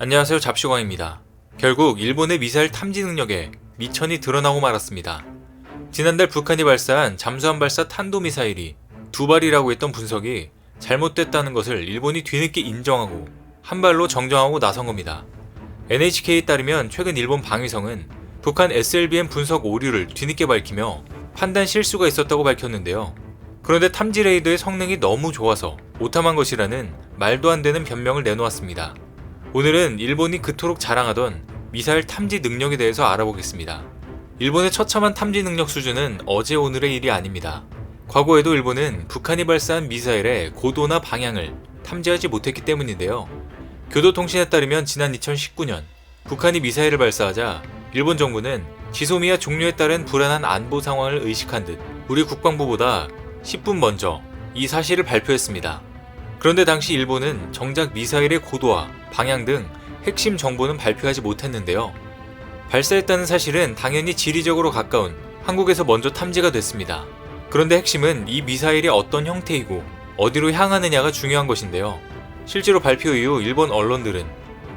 안녕하세요, 잡시광입니다. 결국 일본의 미사일 탐지 능력에 미천이 드러나고 말았습니다. 지난달 북한이 발사한 잠수함 발사 탄도미사일이 두 발이라고 했던 분석이 잘못됐다는 것을 일본이 뒤늦게 인정하고 한 발로 정정하고 나선 겁니다. NHK에 따르면 최근 일본 방위성은 북한 SLBM 분석 오류를 뒤늦게 밝히며 판단 실수가 있었다고 밝혔는데요. 그런데 탐지 레이더의 성능이 너무 좋아서 오탐한 것이라는 말도 안 되는 변명을 내놓았습니다. 오늘은 일본이 그토록 자랑하던 미사일 탐지 능력에 대해서 알아보겠습니다. 일본의 처참한 탐지 능력 수준은 어제 오늘의 일이 아닙니다. 과거에도 일본은 북한이 발사한 미사일의 고도나 방향을 탐지하지 못했기 때문인데요. 교도통신에 따르면 지난 2019년 북한이 미사일을 발사하자 일본 정부는 지소미아 종료에 따른 불안한 안보 상황을 의식한 듯 우리 국방부보다 10분 먼저 이 사실을 발표했습니다. 그런데 당시 일본은 정작 미사일의 고도와 방향 등 핵심 정보는 발표하지 못했는데요. 발사했다는 사실은 당연히 지리적으로 가까운 한국에서 먼저 탐지가 됐습니다. 그런데 핵심은 이 미사일이 어떤 형태이고 어디로 향하느냐가 중요한 것인데요. 실제로 발표 이후 일본 언론들은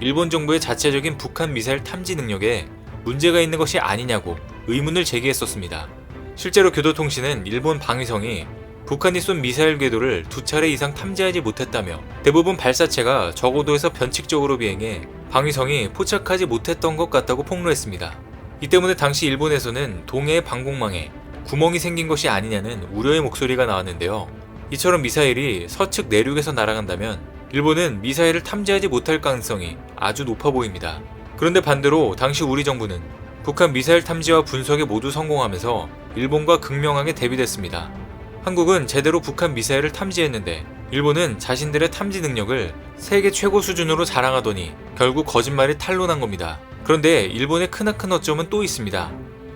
일본 정부의 자체적인 북한 미사일 탐지 능력에 문제가 있는 것이 아니냐고 의문을 제기했었습니다. 실제로 교도통신은 일본 방위성이 북한이 쏜 미사일 궤도를 2차례 이상 탐지하지 못했다며 대부분 발사체가 저고도에서 변칙적으로 비행해 방위성이 포착하지 못했던 것 같다고 폭로했습니다. 이 때문에 당시 일본에서는 동해의 방공망에 구멍이 생긴 것이 아니냐는 우려의 목소리가 나왔는데요. 이처럼 미사일이 서측 내륙에서 날아간다면 일본은 미사일을 탐지하지 못할 가능성이 아주 높아 보입니다. 그런데 반대로 당시 우리 정부는 북한 미사일 탐지와 분석에 모두 성공하면서 일본과 극명하게 대비됐습니다. 한국은 제대로 북한 미사일을 탐지했는데 일본은 자신들의 탐지 능력을 세계 최고 수준으로 자랑하더니 결국 거짓말이 탄로난 겁니다. 그런데 일본의 크나큰 어점은 또 있습니다.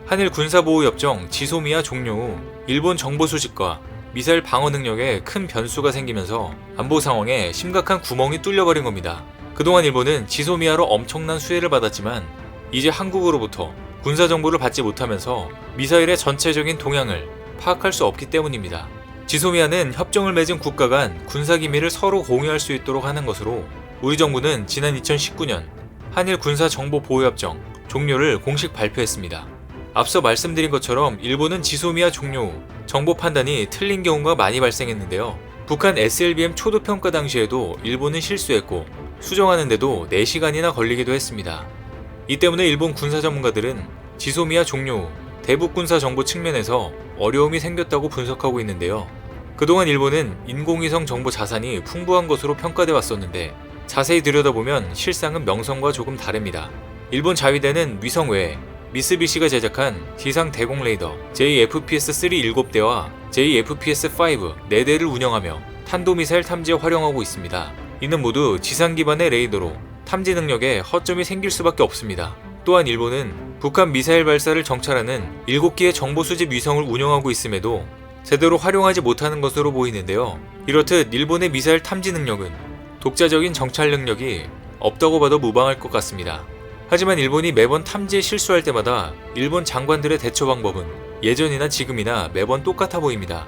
한일 군사보호협정 지소미아 종료 후 일본 정보 수집과 미사일 방어 능력에 큰 변수가 생기면서 안보 상황에 심각한 구멍이 뚫려버린 겁니다. 그동안 일본은 지소미아로 엄청난 수혜를 받았지만 이제 한국으로부터 군사 정보를 받지 못하면서 미사일의 전체적인 동향을 파악할 수 없기 때문입니다. 지소미아는 협정을 맺은 국가 간 군사기밀을 서로 공유할 수 있도록 하는 것으로 우리 정부는 지난 2019년 한일 군사정보보호협정 종료를 공식 발표했습니다. 앞서 말씀드린 것처럼 일본은 지소미아 종료 후 정보 판단이 틀린 경우가 많이 발생했는데요. 북한 SLBM 초도평가 당시에도 일본은 실수했고 수정하는데도 4시간이나 걸리기도 했습니다. 이 때문에 일본 군사 전문가들은 지소미아 종료 후 대북 군사 정보 측면에서 어려움이 생겼다고 분석하고 있는데요. 그동안 일본은 인공위성 정보 자산이 풍부한 것으로 평가돼 왔었는데 자세히 들여다보면 실상은 명성과 조금 다릅니다. 일본 자위대는 위성 외에 미쓰비시가 제작한 지상 대공 레이더 JFPS-3 7대와 JFPS-5 4대를 운영하며 탄도미사일 탐지에 활용하고 있습니다. 이는 모두 지상 기반의 레이더로 탐지 능력에 허점이 생길 수밖에 없습니다. 또한 일본은 북한 미사일 발사를 정찰하는 7기의 정보 수집 위성을 운영하고 있음에도 제대로 활용하지 못하는 것으로 보이는데요. 이렇듯 일본의 미사일 탐지 능력은 독자적인 정찰 능력이 없다고 봐도 무방할 것 같습니다. 하지만 일본이 매번 탐지에 실수할 때마다 일본 장관들의 대처 방법은 예전이나 지금이나 매번 똑같아 보입니다.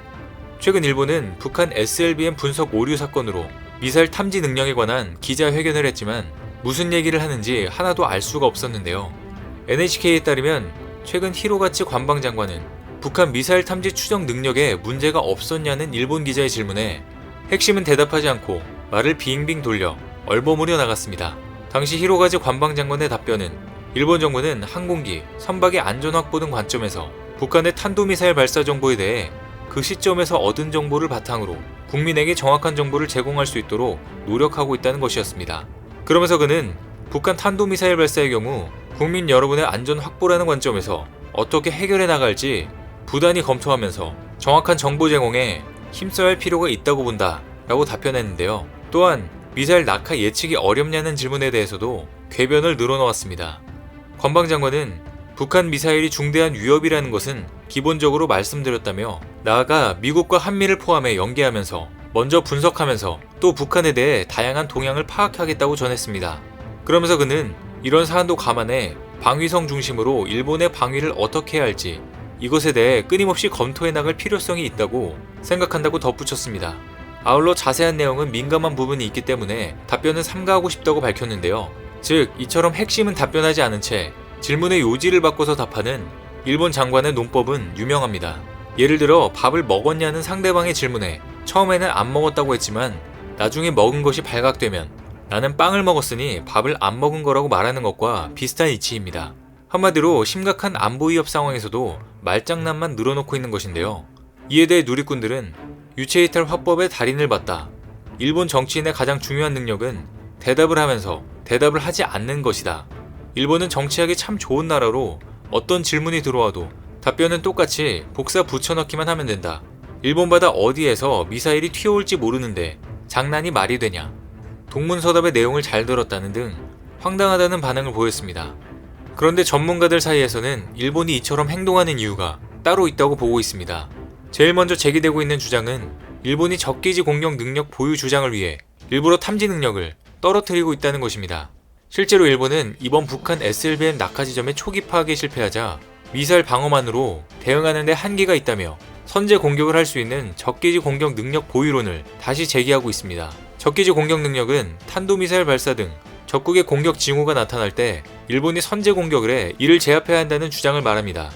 최근 일본은 북한 SLBM 분석 오류 사건으로 미사일 탐지 능력에 관한 기자회견을 했지만 무슨 얘기를 하는지 하나도 알 수가 없었는데요. NHK에 따르면 최근 히로가치 관방장관은 북한 미사일 탐지 추적 능력에 문제가 없었냐는 일본 기자의 질문에 핵심은 대답하지 않고 말을 빙빙 돌려 얼버무려 나갔습니다. 당시 히로가치 관방장관의 답변은 일본 정부는 항공기, 선박의 안전 확보 등 관점에서 북한의 탄도미사일 발사 정보에 대해 그 시점에서 얻은 정보를 바탕으로 국민에게 정확한 정보를 제공할 수 있도록 노력하고 있다는 것이었습니다. 그러면서 그는 북한 탄도미사일 발사의 경우 국민 여러분의 안전 확보라는 관점에서 어떻게 해결해 나갈지 부단히 검토하면서 정확한 정보 제공에 힘써야 할 필요가 있다고 본다 라고 답변했는데요. 또한 미사일 낙하 예측이 어렵냐는 질문에 대해서도 궤변을 늘어놓았습니다. 관방장관은 북한 미사일이 중대한 위협이라는 것은 기본적으로 말씀드렸다며 나아가 미국과 한미를 포함해 연계하면서 먼저 분석하면서 또 북한에 대해 다양한 동향을 파악하겠다고 전했습니다. 그러면서 그는 이런 사안도 감안해 방위성 중심으로 일본의 방위를 어떻게 해야 할지 이것에 대해 끊임없이 검토해 나갈 필요성이 있다고 생각한다고 덧붙였습니다. 아울러 자세한 내용은 민감한 부분이 있기 때문에 답변은 삼가하고 싶다고 밝혔는데요. 즉, 이처럼 핵심은 답변하지 않은 채 질문의 요지를 바꿔서 답하는 일본 장관의 논법은 유명합니다. 예를 들어 밥을 먹었냐는 상대방의 질문에 처음에는 안 먹었다고 했지만 나중에 먹은 것이 발각되면 나는 빵을 먹었으니 밥을 안 먹은 거라고 말하는 것과 비슷한 이치입니다. 한마디로 심각한 안보 위협 상황에서도 말장난만 늘어놓고 있는 것인데요. 이에 대해 누리꾼들은 유체이탈 화법의 달인을 봤다. 일본 정치인의 가장 중요한 능력은 대답을 하면서 대답을 하지 않는 것이다. 일본은 정치하기 참 좋은 나라로 어떤 질문이 들어와도 답변은 똑같이 복사 붙여넣기만 하면 된다. 일본 바다 어디에서 미사일이 튀어올지 모르는데 장난이 말이 되냐. 동문서답의 내용을 잘 들었다는 등 황당하다는 반응을 보였습니다. 그런데 전문가들 사이에서는 일본이 이처럼 행동하는 이유가 따로 있다고 보고 있습니다. 제일 먼저 제기되고 있는 주장은 일본이 적기지 공격 능력 보유 주장을 위해 일부러 탐지 능력을 떨어뜨리고 있다는 것입니다. 실제로 일본은 이번 북한 SLBM 낙하 지점의 초기 파악에 실패하자 미사일 방어만으로 대응하는 데 한계가 있다며 선제 공격을 할 수 있는 적기지 공격 능력 보유론을 다시 제기하고 있습니다. 적기지 공격 능력은 탄도미사일 발사 등 적국의 공격 징후가 나타날 때 일본이 선제 공격을 해 이를 제압해야 한다는 주장을 말합니다.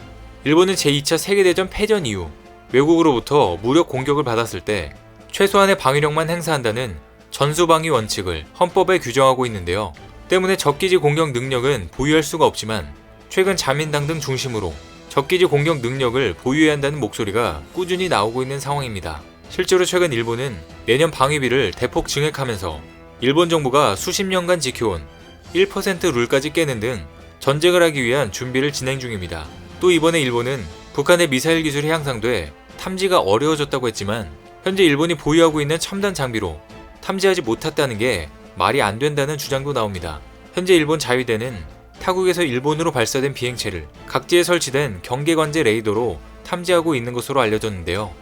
일본은 제2차 세계대전 패전 이후 외국으로부터 무력 공격을 받았을 때 최소한의 방위력만 행사한다는 전수방위 원칙을 헌법에 규정하고 있는데요. 때문에 적기지 공격 능력은 보유할 수가 없지만 최근 자민당 등 중심으로 적기지 공격 능력을 보유해야 한다는 목소리가 꾸준히 나오고 있는 상황입니다. 실제로 최근 일본은 내년 방위비를 대폭 증액하면서 일본 정부가 수십 년간 지켜온 1% 룰까지 깨는 등 전쟁을 하기 위한 준비를 진행 중입니다. 또 이번에 일본은 북한의 미사일 기술이 향상돼 탐지가 어려워졌다고 했지만 현재 일본이 보유하고 있는 첨단 장비로 탐지하지 못했다는 게 말이 안 된다는 주장도 나옵니다. 현재 일본 자위대는 타국에서 일본으로 발사된 비행체를 각지에 설치된 경계관제 레이더로 탐지하고 있는 것으로 알려졌는데요.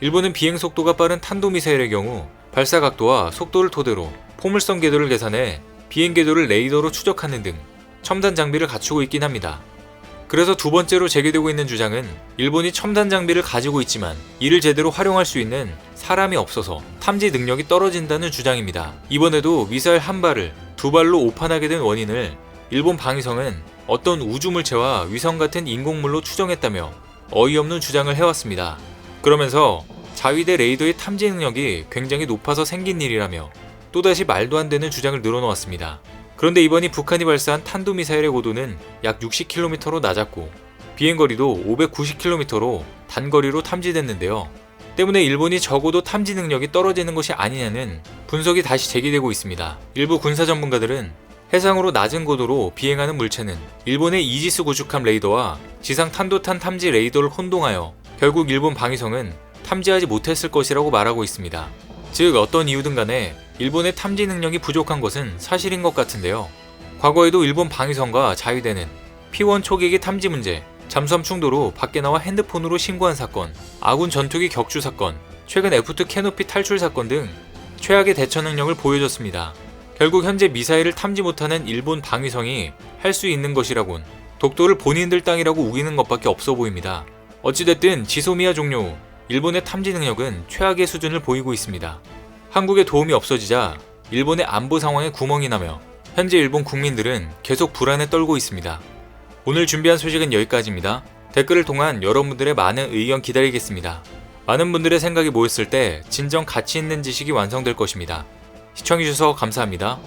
일본은 비행 속도가 빠른 탄도미사일의 경우 발사 각도와 속도를 토대로 포물선 궤도를 계산해 비행 궤도를 레이더로 추적하는 등 첨단 장비를 갖추고 있긴 합니다. 그래서 두 번째로 제기되고 있는 주장은 일본이 첨단 장비를 가지고 있지만 이를 제대로 활용할 수 있는 사람이 없어서 탐지 능력이 떨어진다는 주장입니다. 이번에도 미사일 한 발을 두 발로 오판하게 된 원인을 일본 방위성은 어떤 우주물체와 위성 같은 인공물로 추정했다며 어이없는 주장을 해왔습니다. 그러면서 자위대 레이더의 탐지 능력이 굉장히 높아서 생긴 일이라며 또다시 말도 안 되는 주장을 늘어놓았습니다. 그런데 이번이 북한이 발사한 탄도미사일의 고도는 약 60km로 낮았고 비행거리도 590km로 단거리로 탐지됐는데요. 때문에 일본이 적어도 탐지 능력이 떨어지는 것이 아니냐는 분석이 다시 제기되고 있습니다. 일부 군사 전문가들은 해상으로 낮은 고도로 비행하는 물체는 일본의 이지스 구축함 레이더와 지상 탄도탄 탐지 레이더를 혼동하여 결국 일본 방위성은 탐지하지 못했을 것이라고 말하고 있습니다. 즉 어떤 이유든 간에 일본의 탐지 능력이 부족한 것은 사실인 것 같은데요. 과거에도 일본 방위성과 자위대는 P1 초계기 탐지 문제, 잠수함 충돌 밖에 나와 핸드폰으로 신고한 사건, 아군 전투기 격추 사건, 최근 F2 캐노피 탈출 사건 등 최악의 대처 능력을 보여줬습니다. 결국 현재 미사일을 탐지 못하는 일본 방위성이 할 수 있는 것이라곤 독도를 본인들 땅이라고 우기는 것밖에 없어 보입니다. 어찌됐든 지소미아 종료 후 일본의 탐지 능력은 최악의 수준을 보이고 있습니다. 한국의 도움이 없어지자 일본의 안보 상황에 구멍이 나며 현재 일본 국민들은 계속 불안에 떨고 있습니다. 오늘 준비한 소식은 여기까지입니다. 댓글을 통한 여러분들의 많은 의견 기다리겠습니다. 많은 분들의 생각이 모였을 때 진정 가치 있는 지식이 완성될 것입니다. 시청해주셔서 감사합니다.